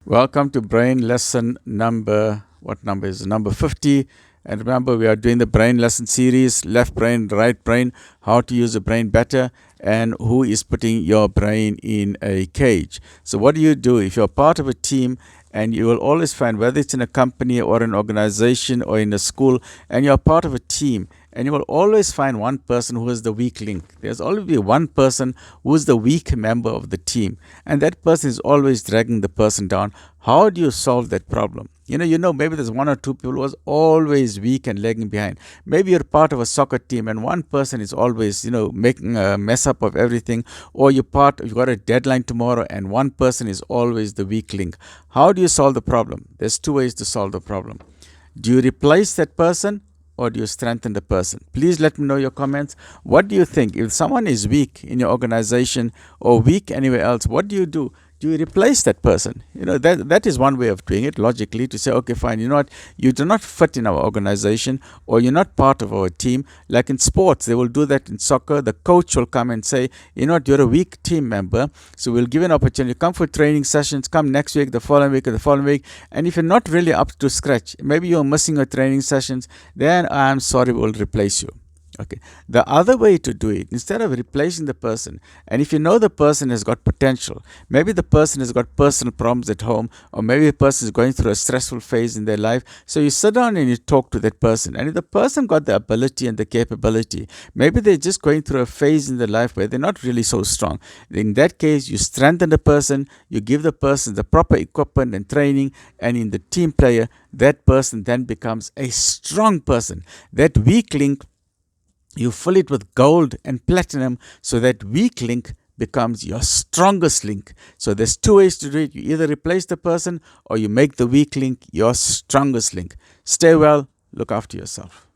Welcome to brain lesson number, what number is it? Number 50. And remember, we are doing the brain lesson series, left brain, right brain, how to use the brain better, and who is putting your brain in a cage. So what do you do if you're part of a team? And you will always find, whether it's in a company or an organization or in a school, and you're part of a team, and you will always find one person who is the weak link. There's always be one person who is the weak member of the team, and that person is always dragging the person down. How do you solve that problem? Maybe there's one or two people who are always weak and lagging behind. Maybe you're part of a soccer team and one person is always, making a mess up of everything. Or you've got a deadline tomorrow and one person is always the weak link. How do you solve the problem? There's two ways to solve the problem. Do you replace that person, or do you strengthen the person? Please let me know your comments. What do you think? If someone is weak in your organization or weak anywhere else, what do you do? Do you replace that person? That is one way of doing it logically, to say, okay, fine, you know what, you do not fit in our organization, or you're not part of our team. Like in sports, they will do that in soccer. The coach will come and say, you know what, you're a weak team member, so we'll give you an opportunity. Come for training sessions, come next week, the following week, or the following week. And if you're not really up to scratch, maybe you're missing your training sessions, then I'm sorry, we'll replace you. Okay. The other way to do it, instead of replacing the person, and if you know the person has got potential, maybe the person has got personal problems at home, or maybe the person is going through a stressful phase in their life, so you sit down and you talk to that person. And if the person got the ability and the capability, maybe they're just going through a phase in their life where they're not really so strong. In that case, you strengthen the person, you give the person the proper equipment and training, and in the team player, that person then becomes a strong person. That weak link, you fill it with gold and platinum, so that weak link becomes your strongest link. So there's two ways to do it. You either replace the person, or you make the weak link your strongest link. Stay well, look after yourself.